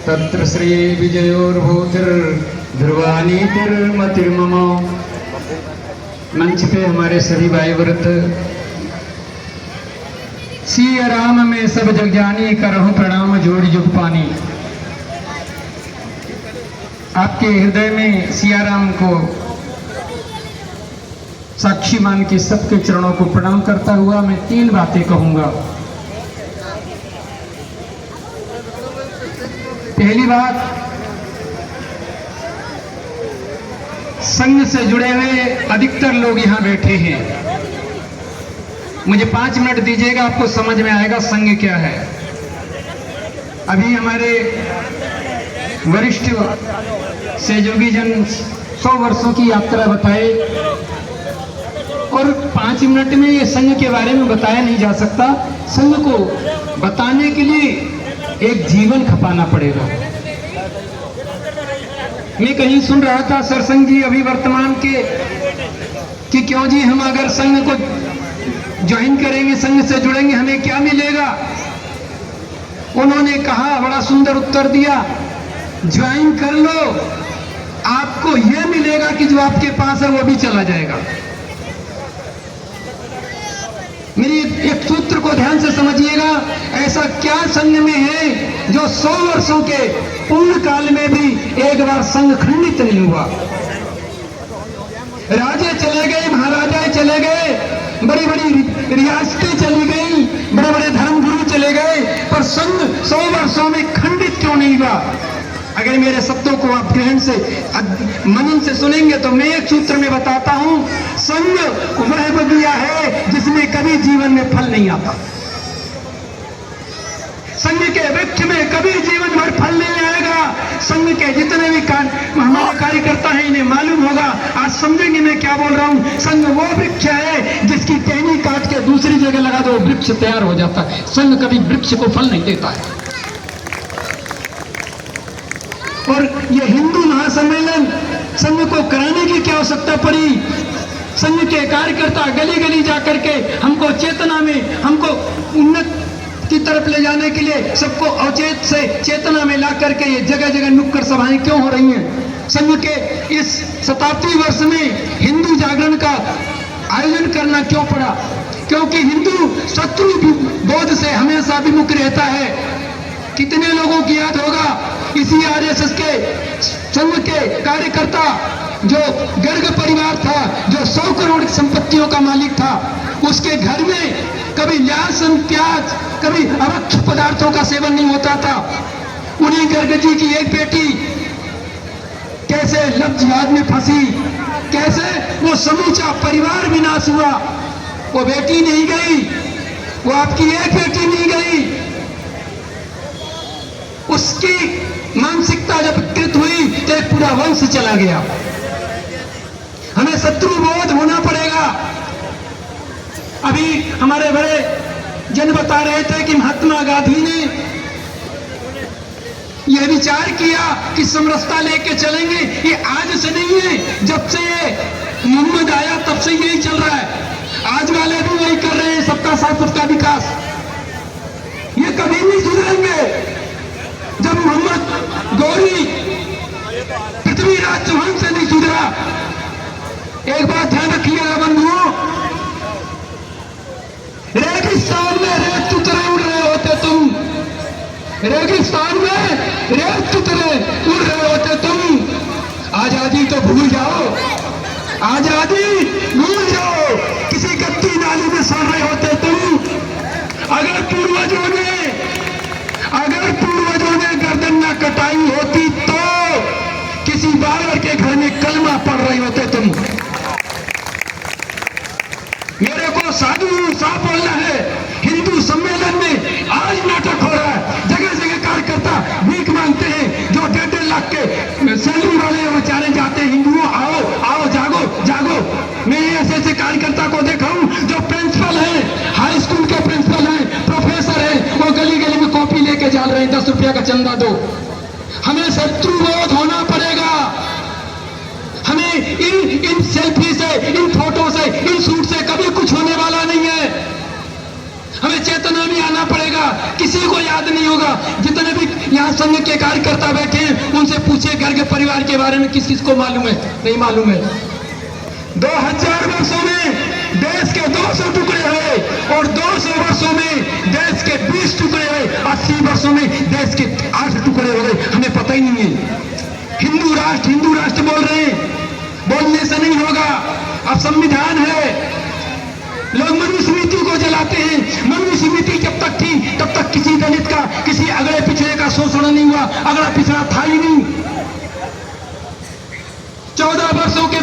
तत्र श्री विजयोर्भूतिर्ध्रुवानीतिर्मतिर्मम। मंच पे हमारे सभी भाई व्रत सिया राम में सब जग जानी, करहूं प्रणाम जोड़ जुग पानी। आपके हृदय में सिया राम को साक्षी मान के सबके चरणों को प्रणाम करता हुआ मैं 3 बातें कहूंगा। पहली बात, संघ से जुड़े हुए अधिकतर लोग यहां बैठे हैं। मुझे 5 मिनट दीजिएगा, आपको समझ में आएगा संघ क्या है। अभी हमारे वरिष्ठ सहयोगी जन 100 वर्षों की यात्रा बताए और 5 मिनट में ये संघ के बारे में बताया नहीं जा सकता। संघ को बताने के लिए एक जीवन खपाना पड़ेगा। मैं कहीं सुन रहा था सरसंघ जी अभी वर्तमान के कि क्यों जी हम अगर संघ को ज्वाइन करेंगे, संघ से जुड़ेंगे, हमें क्या मिलेगा। उन्होंने कहा, बड़ा सुंदर उत्तर दिया, ज्वाइन कर लो, आपको यह मिलेगा कि जो आपके पास है वो भी चला जाएगा। मेरी एक सूत्र को ध्यान से समझिएगा, ऐसा क्या संघ में है जो 100 वर्षों के पूर्ण काल में भी एक बार संघ खंडित नहीं हुआ। राजे चले गए, महाराजा चले गए, बड़ी बड़ी रियासतें चली गई, बड़े बड़े धर्मगुरु चले गए, पर संघ 100 वर्षों में खंडित क्यों नहीं हुआ। अगर मेरे शब्दों को आप ग्रहण से मनन से सुनेंगे तो मैं एक सूत्र में बताता हूं, संघ वह बगिया है जिसमें कभी जीवन में फल नहीं आता। संघ के वृक्ष में कभी जीवन भर फल नहीं आएगा। संघ के जितने भी हमारे कार्यकर्ता हैं इन्हें मालूम होगा, आज समझेंगे मैं क्या बोल रहा हूं। संघ वो वृक्ष है जिसकी टहनी काट के दूसरी जगह लगा दो, वृक्ष तैयार हो जाता है। संघ कभी वृक्ष को फल नहीं देता है। और ये हिंदू महासम्मेलन संघ को कराने की क्या आवश्यकता पड़ी। संघ के कार्यकर्ता गली गली जाकर के हमको चेतना में, हमको उन्नत की तरफ ले जाने के लिए सबको अवचेत से चेतना में ला करके ये जगह जगह नुक्कड़ सभाएं क्यों हो रही हैं। संघ के इस 87 वर्ष में हिंदू जागरण का आयोजन करना क्यों पड़ा, क्योंकि हिंदू शत्रु बोध से हमेशा विमुख रहता है। कितने लोगों की याद होगा, इसी आरएसएस के संघ के कार्यकर्ता जो गर्ग परिवार था, जो 100 करोड़ संपत्तियों का मालिक था, उसके घर में कभी लहसुन प्याज, कभी अवक्ष पदार्थों का सेवन नहीं होता था। उन्हीं गर्ग जी की एक बेटी कैसे लफ्ज याद में फंसी, कैसे वो समूचा परिवार विनाश हुआ। वो बेटी नहीं गई, वो आपकी एक बेटी नहीं गई, उसकी मानसिकता जब कृत हुई तो एक पूरा वंश चला गया। हमें शत्रुबोध होना पड़ेगा। अभी हमारे बड़े जन बता रहे थे कि महात्मा गांधी ने यह विचार किया कि समरसता लेके चलेंगे। ये आज से नहीं है, जब से मोहम्मद आया तब से यही चल रहा है। आज वाले भी वही कर रहे हैं, सबका साथ सबका विकास। ये कभी नहीं सुधरेंगे। जब मोहम्मद गौरी पृथ्वीराज चौहान से नहीं सुधरा। एक बात ध्यान रखिएगा बंधुओं, रेगिस्तान में रेत उतरे उड़ रहे होते तुम, रेगिस्तान में रेत उतरे उड़ रहे होते तुम। आजादी तो भूल जाओ, आजादी भूल जाओ, किसी गत्ती नाली में सड़ रहे होते तुम। अगर पूर्वजों ने गर्दन न कटाई होती तो किसी बाबर के घर में कलमा पढ़ रहे होते तुम। मेरे को साधु साफ बोलना है, हिंदू सम्मेलन में आज नाटक हो रहा है। जगह जगह कार्यकर्ता भीख मांगते हैं, जो 1.5 लाख के सैलरी वाले बेचारे जाते हैं, हिंदुओं आओ आओ जागो जागो। मैं ऐसे ऐसे कार्यकर्ता को देखा हूं जो प्रिंसिपल है, हाई स्कूल के प्रिंसिपल हैं, प्रोफेसर हैं, वो गली गली में कॉपी लेके जाल रहे हैं, 10 रुपया का चंदा दो। हमें शत्रुबोध होना पड़ेगा। हमें इन सेल्फी से, इन फोटो से, इन सूट से कभी कुछ होने वाला नहीं है। हमें चेतना में आना पड़ेगा। किसी को याद नहीं होगा, जितने भी यहाँ संघ के कार्यकर्ता बैठे हैं, उनसे पूछिए घर के परिवार के बारे में किस किस को मालूम है, नहीं मालूम है। 2000 वर्षों में देश के 200 टुकड़े हुए और 200 वर्षों में देश के 20 टुकड़े हुए, 80 वर्षों में देश के 8 टुकड़े हो गए, हमें पता ही नहीं है। हिंदू राष्ट्र बोल रहे हैं, बोलने से नहीं होगा। अब संविधान है, लोग मनुस्मृति को जलाते हैं। मनुस्मृति जब तक थी तब तक किसी दलित का, किसी अगड़े पिछड़े का शोषण नहीं हुआ, अगड़ा पिछड़ा था ही नहीं। 14 वर्षों के